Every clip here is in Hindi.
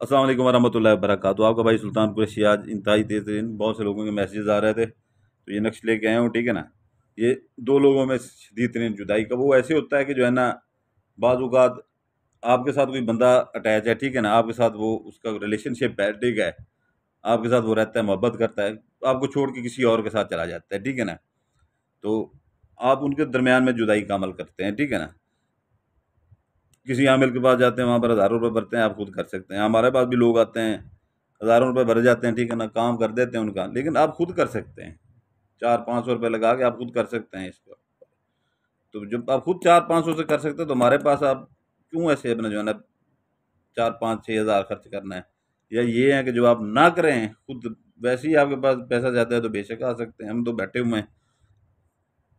अस्सलाम वालेकुम वरहमतुल्लाहि वबरकातुहू। आपका भाई सुल्तान कुरैशी आज इंतहाई तेज़ तरीन बहुत से लोगों के मैसेजेस आ रहे थे, तो ये नक्श लेके आया हूँ, ठीक है ना। ये दो लोगों में शदीद तरीन जुदाई का वो ऐसे होता है कि जो है ना, बाज़ औक़ात आपके साथ कोई बंदा अटैच है, ठीक है ना, आपके साथ वो उसका रिलेशनशिप है, ठीक है, आपके साथ वो रहता है, मोहब्बत करता है, आपको छोड़ के किसी और के साथ चला जाता है, ठीक है ना। तो आप उनके दरमियान में जुदाई का अमल करते हैं, ठीक है ना। किसी आमिल के पास जाते हैं, वहाँ पर हज़ारों रुपये भरते हैं, आप खुद कर सकते हैं। हमारे पास भी लोग आते हैं, हज़ारों रुपये भरे जाते हैं, ठीक है ना, काम कर देते हैं उनका, लेकिन आप खुद कर सकते हैं। 400-500 रुपये लगा के आप खुद कर सकते हैं इसको। तो जब आप खुद 400-500 से कर सकते हैं, तो हमारे पास आप क्यों ऐसे अपना जो है ना 4-5-6 हज़ार खर्च करना है। या ये है कि जो आप ना करें खुद, वैसे ही आपके पास पैसा जाता है तो बेशक आ सकते हैं। हम तो बैठे हुए हैं,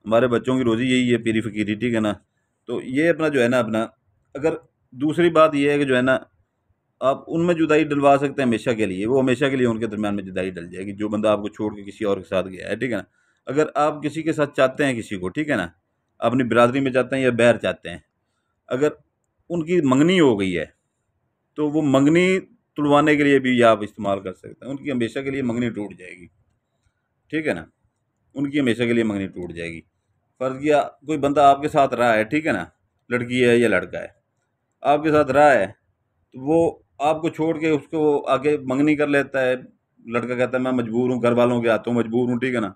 हमारे बच्चों की रोज़ी यही है, पीरी फ़कीरी, ठीक है ना। तो ये अपना जो है ना अपना, अगर दूसरी बात ये है कि जो है ना, आप उनमें जुदाई डलवा सकते हैं हमेशा के लिए, वो हमेशा के लिए उनके दरमियान में जुदाई डल जाएगी, जो बंदा आपको छोड़ के किसी और के साथ गया है, ठीक है ना। अगर आप किसी के साथ चाहते हैं किसी को, ठीक है ना, अपनी बिरादरी में चाहते हैं या बैर चाहते हैं, अगर उनकी मंगनी हो गई है, तो वो मंगनी तुड़वाने के लिए भी ये आप इस्तेमाल कर सकते हैं। उनकी हमेशा के लिए मंगनी टूट जाएगी, ठीक है ना, उनकी हमेशा के लिए मंगनी टूट जाएगी। फ़र्ज़ किया कोई बंदा आपके साथ रहा है, ठीक है ना, लड़की है या लड़का है, आपके साथ रहा है, तो वो आपको छोड़ के उसको आगे मंगनी कर लेता है। लड़का कहता है मैं मजबूर हूँ, घर वालों के हाथों मजबूर हूँ, ठीक है ना।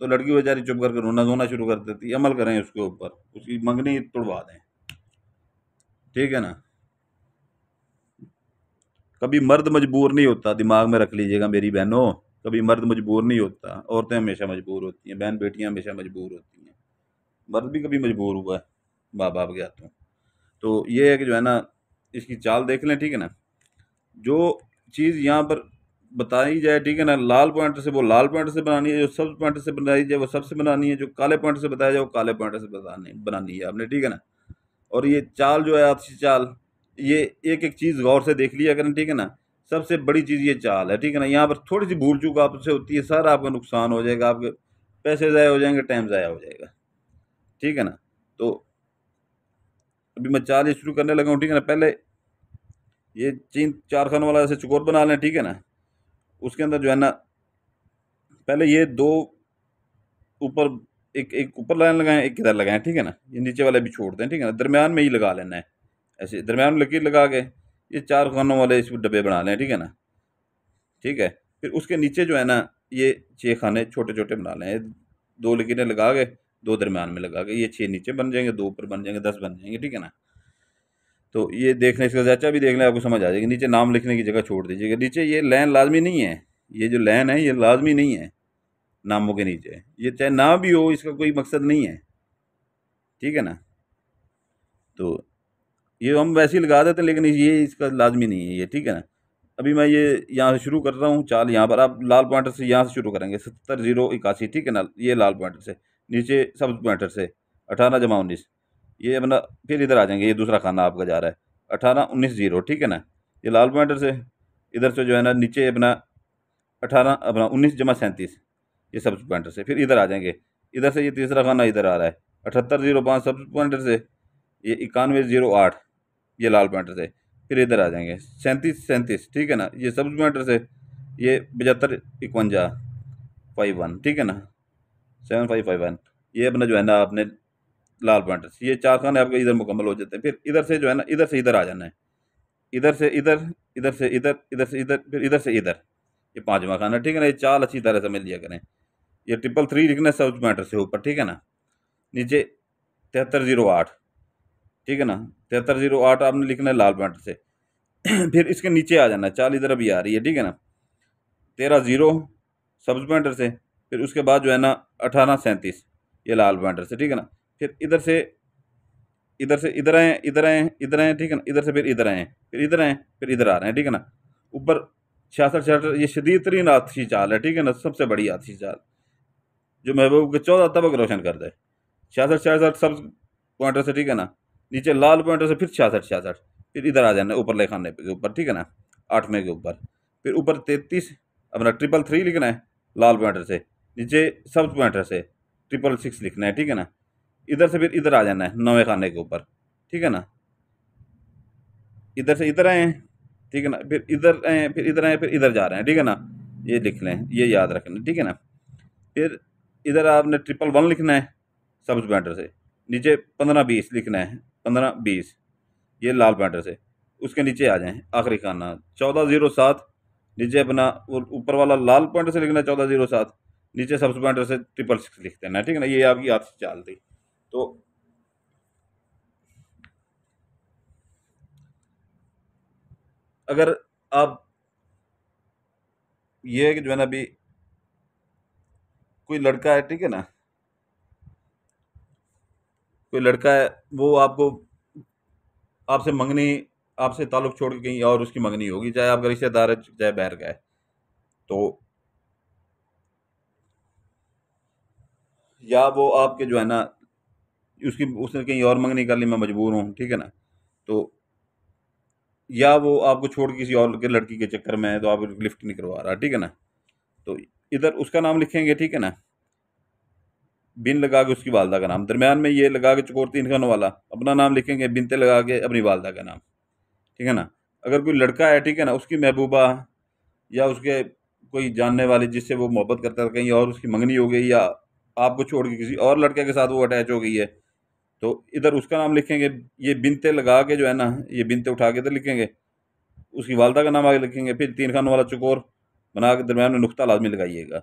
तो लड़की बेचारी चुप करके रोना धोना शुरू कर देती है। अमल करें उसके ऊपर, उसकी मंगनी तुड़वा दें, ठीक है ना। कभी मर्द मजबूर नहीं होता, दिमाग में रख लीजिएगा मेरी बहनों, कभी मर्द मजबूर नहीं होता, औरतें हमेशा मजबूर होती हैं, बहन बेटियां हमेशा मजबूर होती हैं। मर्द भी कभी मजबूर हुआ है माँ बाप के हाथों। तो ये है कि जो है ना, इसकी चाल देख लें, ठीक है ना। जो चीज़ यहाँ पर बताई जाए, ठीक है ना, लाल पॉइंट से वो लाल पॉइंट से बनानी है, जो सब्ज पॉइंट से बनाई जाए वो सब्ज से बनानी है, जो काले पॉइंट से बताया जाए वो काले पॉइंट से बनानी है आपने, ठीक है ना। और ये चाल जो है आपसी चाल, ये एक एक चीज़ गौर से देख लिया करें, ठीक है ना। सबसे बड़ी चीज़ ये चाल है, ठीक है ना। यहाँ पर थोड़ी सी भूल चूक आपसे होती है, सारा आपका नुकसान हो जाएगा, आपके पैसे ज़ाया हो जाएंगे, टाइम ज़ाया हो जाएगा, ठीक है ना। तो अभी मैं चाल ये शुरू करने लगा हूँ, ठीक है ना। पहले ये 3-4 खानों वाला ऐसे चौकोर बना लें, ठीक है ना। उसके अंदर जो है ना, पहले ये दो ऊपर, एक एक ऊपर लाइन लगाएं, एक इधर लगाएं, ठीक है ना। ये नीचे वाले भी छोड़ दें, ठीक है ना, दरमियान में ही लगा लेना है। ऐसे दरमियान में लकीर लगा के ये 4 खानों वाले इस डब्बे बना लें, ठीक है ना, ठीक है। फिर उसके नीचे जो है ना, ये 6 खाने छोटे छोटे बना लें, 2 लकीरें लगा के, 2 दरमियान में लगा के, ये 6 नीचे बन जाएंगे, 2 ऊपर बन जाएंगे, 10 बन जाएंगे, ठीक है ना। तो ये देख लें, इसका ज़ायचा भी देख लें, आपको समझ आ जाएगी। नीचे नाम लिखने की जगह छोड़ दीजिएगा, नीचे ये लाइन लाजमी नहीं है, ये जो लाइन है ये लाजमी नहीं है नामों के नीचे, ये चाहे ना भी हो, इसका कोई मकसद नहीं है, ठीक है ना। तो ये हम वैसे ही लगा देते हैं, लेकिन ये इसका लाजमी नहीं है ये, ठीक है ना। अभी मैं ये यहाँ से शुरू कर रहा हूँ चाल, यहाँ पर आप लाल पॉइंटर से यहाँ से शुरू करेंगे, 70-0-81, ठीक है ना, ये लाल पॉइंटर से। नीचे सब्ज पॉइंटर से 18-19, ये अपना, फिर इधर आ जाएंगे, ये दूसरा खाना आपका जा रहा है 18-19-0, ठीक है ना। ये लाल पॉइंटर से इधर से जो है ना, नीचे अपना 18 अपना 19-37, ये सब्ज पॉइंटर से। फिर इधर आ जाएंगे, इधर से ये तीसरा खाना इधर आ रहा है 78-05 सब्ज पॉइंटर से, ये 91-08, ये लाल पॉइंटर से। फिर इधर आ जाएंगे 37-37, ठीक है ना, ये सब्ज पॉइंटर से। ये 75-51, ठीक है ना, 7551, ये अपना जो है ना आपने लाल पॉइंटर से, ये 4 खाने आपके इधर मुकम्मल हो जाते हैं। फिर इधर से जो है ना, इधर से इधर आ जाना है, इधर से इधर, इधर से इधर, इधर से इधर, फिर इधर से इधर, ये 5वां खाना, ठीक है ना। ये चाल अच्छी तरह से मिल लिया करें। ये 333 लिखना है सब्ज पॉइंटर से ऊपर, ठीक है ना। नीचे 73-08, ठीक है ना, 73-08 आपने लिखना है लाल पॉइंटर से। फिर इसके नीचे आ जाना है, चाल इधर अभी आ रही है, ठीक है ना, 13-0 सब्ज पॉइंटर से। फिर उसके बाद जो है ना 18-37, ये लाल पॉइंटर से, ठीक है ना। फिर इधर से इधर से इधर आए, इधर आए, इधर आए, ठीक है ना, इधर से फिर इधर आए, फिर इधर आए, फिर इधर आ रहे हैं, ठीक है ना। ऊपर 66-66, ये शदीद तरीन आतिशी चाल है, ठीक है ना, सबसे बड़ी आतिशी चाल, जो महबूब के 14 तबक रोशन कर दे। 66-66 सब्ज पॉइंटर से, ठीक है ना। नीचे लाल पॉइंटर से फिर 66-66, फिर इधर आ जाना ऊपर ले खाने के ऊपर, ठीक है ना, 8वें के ऊपर। फिर ऊपर 33 अपना 333 लिखना है लाल पॉइंटर से। नीचे सब्ज पॉइंटर से 666 लिखना है, ठीक है ना। इधर से फिर इधर आ जाना है 9वें खाने के ऊपर, ठीक है ना। इधर से इधर आए, ठीक है ना। फिर इधर आए, फिर इधर आए, फिर इधर जा रहे हैं, ठीक है ना। ये लिख लें, ये याद रखना, ठीक है ना। फिर इधर आपने 111 लिखना है सब्ज बैंडर से, नीचे 1520 लिखना है, 1520 ये लाल बैंडर से। उसके नीचे आ जाएं, आखिरी खाना 1407, नीचे अपना ऊपर वाला लाल पॉइंटर से लिखना है 1407, नीचे सब्ज पॉइंटर से 666 लिख देना है, ठीक है ना। ये आपकी हाथ से चाल थी। तो अगर आप ये है कि जो है ना, अभी कोई लड़का है, ठीक है ना, कोई लड़का है, वो आपको आपसे मंगनी, आपसे ताल्लुक छोड़ के कहीं और उसकी मंगनी होगी, चाहे आपका रिश्तेदार है चाहे बाहर का है। तो या वो आपके जो है ना, उसकी उसने कहीं और मंगनी कर ली, मैं मजबूर हूँ, ठीक है ना। तो या वो आपको छोड़ के किसी और के लड़की के चक्कर में है, तो आप लिफ्ट नहीं करवा रहा, ठीक है ना। तो इधर उसका नाम लिखेंगे, ठीक है ना, बिन लगा के उसकी वालदा का नाम, दरमियान में ये लगा के चकोर 3 खानों वाला अपना नाम लिखेंगे, बिनते लगा के अपनी वालदा का नाम, ठीक है ना। अगर कोई लड़का है, ठीक है ना, उसकी महबूबा या उसके कोई जानने वाले जिससे वो मोहब्बत करता है, कहीं और उसकी मंगनी हो गई, या आपको छोड़ के किसी और लड़के के साथ वो अटैच हो गई है, तो इधर उसका नाम लिखेंगे। ये बिनते लगा के जो है ना, ये बिनते उठा के इधर लिखेंगे, उसकी वालदा का नाम आगे लिखेंगे, फिर 3 खानों वाला चकोर बना के दरमियान में नुक्ता लाजमी लगाइएगा,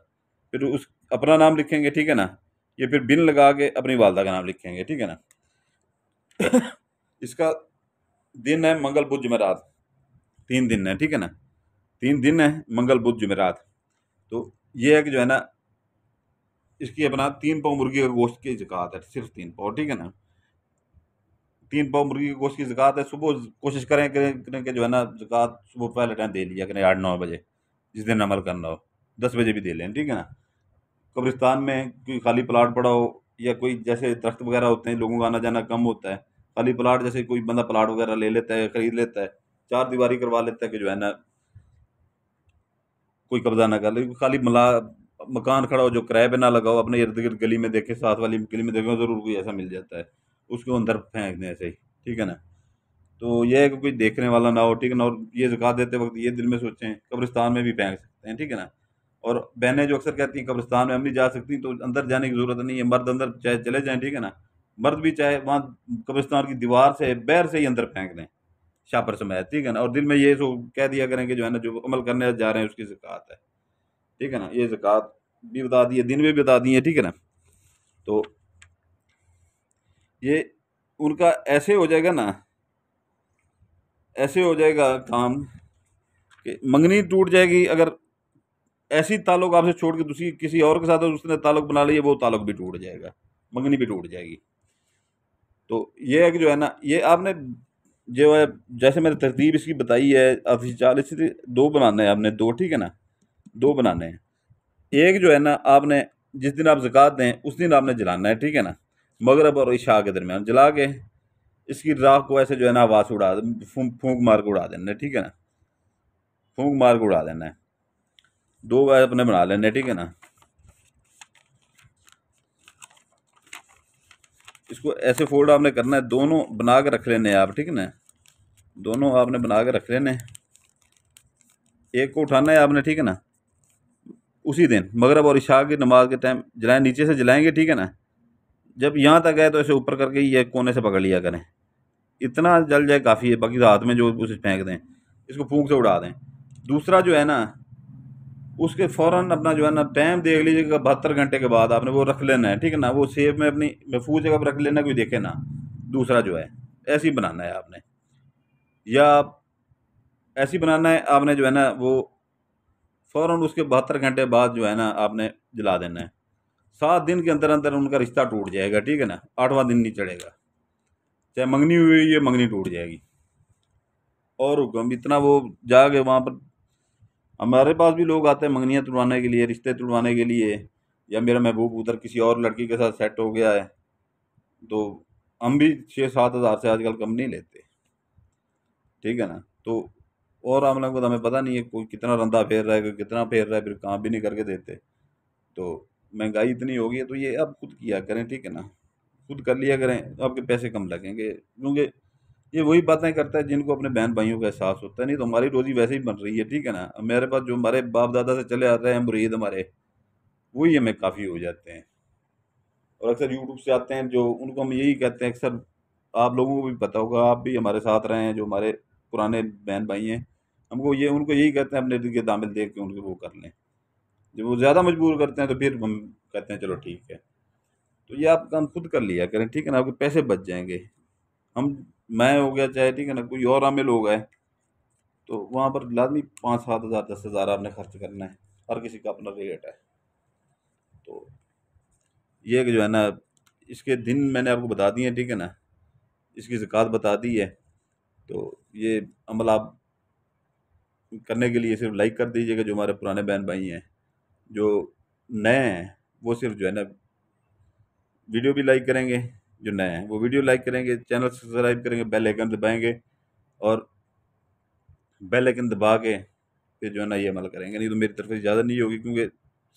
फिर उस अपना नाम लिखेंगे, ठीक है ना। ये फिर बिन लगा के अपनी वालदा का नाम लिखेंगे, ठीक है ना। इसका दिन है मंगल बुध जुमेरात, 3 दिन है, ठीक है ना। 3 दिन है, मंगल बुध जुमेरात। तो ये है कि जो है ना, इसकी अपना 3 पाव मुर्गी का गोश्त की ज़कात है, सिर्फ 3 पाव, ठीक है ना। 3 पाव मुर्गी के गोश्त की ज़कात है। सुबह कोशिश करें कि जो है ना, ज़कात सुबह पहले टाइम दे लिया करें, 8-9 बजे, जिस दिन अमल करना हो। 10 बजे भी दे लें, ठीक है ना। कब्रिस्तान में कोई खाली प्लाट पड़ा हो, या कोई जैसे दरख्त वगैरह होते हैं, लोगों का आना जाना कम होता है, खाली प्लाट जैसे कोई बंदा प्लाट वगैरह ले लेता है, खरीद लेता है, 4 दीवारी करवा लेता है कि जो है ना, कोई कब्जा ना कर ले, खाली मकान खड़ा हो जो किराए पे ना लगाओ, अपने इर्द गिर्द गली में देखे, साथ वाली गली में देखो, जरूर कोई ऐसा मिल जाता है, उसको अंदर फेंक दें ऐसे ही, ठीक है ना। तो यह है कि कोई देखने वाला ना हो, ठीक है ना। और ये ज़कात देते वक्त ये दिल में सोचें, कब्रिस्तान में भी फेंक सकते हैं, ठीक है ना। और बहनें जो अक्सर कहती हैं कब्रिस्तान में हम नहीं जा सकती, तो अंदर जाने की ज़रूरत नहीं है, मर्द अंदर चाहे चले जाएं, ठीक है ना। मर्द भी चाहे वहाँ कब्रिस्तान की दीवार से बैर से ही अंदर फेंक दें, शापर समेत, ठीक है ना। और दिल में ये सो कह दिया करें कि जो है ना, जो अमल करने जा रहे हैं उसकी ज़कात है, ठीक है ना। ये ज़कात भी बता दी है, दिन में भी बता दी है, ठीक है ना। तो ये उनका ऐसे हो जाएगा ना, ऐसे हो जाएगा काम कि मंगनी टूट जाएगी। अगर ऐसी ताल्लुक आपसे छोड़ के दूसरी किसी और के साथ उसने ताल्लुक बना लिया, वो ताल्लुक भी टूट जाएगा, मंगनी भी टूट जाएगी। तो ये है कि जो है ना, ये आपने जो है, जैसे मैंने तरतीब इसकी बताई है, अभी 40 दो बनाने हैं आपने, दो, ठीक है ना, दो बनाने हैं। एक जो है ना, आपने जिस दिन आप ज़कात दें उस दिन आपने जलाना है, ठीक है ना, मगरब और इशा के दरमियान जला के इसकी राख को ऐसे जो है ना, हवा से उड़ा, फूंक मार के उड़ा देना है, ठीक है ना, फूंक मार के उड़ा देना है। 2 बार अपने बना लेने, ठीक है ना। इसको ऐसे फोल्ड आपने करना है, दोनों बना के रख लेने हैं आप, ठीक है ना, दोनों आपने बना के रख लेने हैं। एक को उठाना है आपने, ठीक है ना, उसी दिन मगरब और इशा की नमाज के टाइम जलाएं, नीचे से जलाएंगे, ठीक है ना। जब यहाँ तक आए तो ऐसे ऊपर करके ये कोने से पकड़ लिया करें, इतना जल जाए काफ़ी है, बाकी रात में जो उसे फेंक दें, इसको फूंक से उड़ा दें। दूसरा जो है ना, उसके फ़ौरन अपना जो है ना, टाइम देख लीजिएगा, 72 घंटे के बाद आपने वो रख लेना है, ठीक है ना। वो सेब में अपनी महफूज जगह पर रख लेना, कोई देखे ना। दूसरा जो है, ऐसे ही बनाना है आपने, या ऐसे ही बनाना है आपने, जो है ना, वो फ़ौरन उसके 72 घंटे बाद जो है ना, आपने जला देना है। 7 दिन के अंदर अंदर उनका रिश्ता टूट जाएगा, ठीक है ना, 8वां दिन नहीं चढ़ेगा, चाहे मंगनी हुई ये मंगनी टूट जाएगी। और हुक्म इतना, वो जाके वहाँ पर हमारे पास भी लोग आते हैं मंगनियाँ तुड़वाने के लिए, रिश्ते तुड़वाने के लिए, या मेरा महबूब उधर किसी और लड़की के साथ सेट हो गया है, तो हम भी 6-7 हज़ार से आजकल कम नहीं लेते, ठीक है ना। तो और हम लोग को तो हमें पता नहीं है, कोई कितना रंदा फेर रहा है, कोई कितना फेर रहा है, फिर काम भी नहीं करके देते। तो महंगाई इतनी हो गई है, तो ये आप खुद किया करें, ठीक है ना, खुद कर लिया करें, आपके पैसे कम लगेंगे, क्योंकि ये वही बातें करता है जिनको अपने बहन भाइयों का एहसास होता है, नहीं तो हमारी रोज़ी वैसे ही बन रही है, ठीक है ना? अब मेरे पास जो हमारे बाप-दादा से चले आ रहे हैं मुरीद हमारे, वही हमें काफ़ी हो जाते हैं। और अक्सर यूट्यूब से आते हैं जो, उनको हम यही कहते हैं अक्सर, आप लोगों को भी पता होगा, आप भी हमारे साथ रहे हैं, जो हमारे पुराने बहन भाई हैं, हमको ये उनको यही कहते हैं अपने दिल के दामिल देख के उनके वो कर लें। जब वो ज़्यादा मजबूर करते हैं तो फिर हम कहते हैं चलो ठीक है। तो ये आप काम खुद कर लिया करें, ठीक है ना? आपके पैसे बच जाएँगे। हम, मैं हो गया चाहे, ठीक है ना, कोई और आमिल हो गए, तो वहाँ पर लाज़मी 5-7 हज़ार 10 हज़ार आपने खर्च करना है। हर किसी का अपना रेट है। तो ये कि जो है ना, इसके दिन मैंने आपको बता दिए हैं, ठीक है ना? इसकी ज़कात बता दी है। तो ये अमल आप करने के लिए सिर्फ़ लाइक कर दीजिएगा जो हमारे पुराने बहन-भाई हैं। जो नए हैं, वो सिर्फ़ जो है ना वीडियो भी लाइक करेंगे, जो नए हैं वो वीडियो लाइक करेंगे, चैनल सब्सक्राइब करेंगे, बेल आइकन दबाएँगे और बेल आइकन दबा के फिर जो है ना ये अमल करेंगे। नहीं तो मेरी तरफ से इजाज़त नहीं होगी, क्योंकि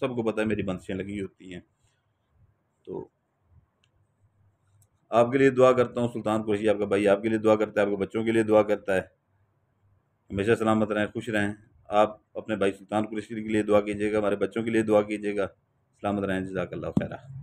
सबको पता है मेरी बंदिशें लगी होती हैं। तो आपके लिए दुआ करता हूँ, सुल्तान कुरैशी आपका भाई आपके लिए दुआ करता है, आपके बच्चों के लिए दुआ करता है। हमेशा सलामत रहें, खुश रहें। आप अपने भाई सुल्तान कुरैशी के लिए दुआ कीजिएगा, हमारे बच्चों के लिए दुआ कीजिएगा। सलामत रहें, जज़ाकल्लाह खैरा।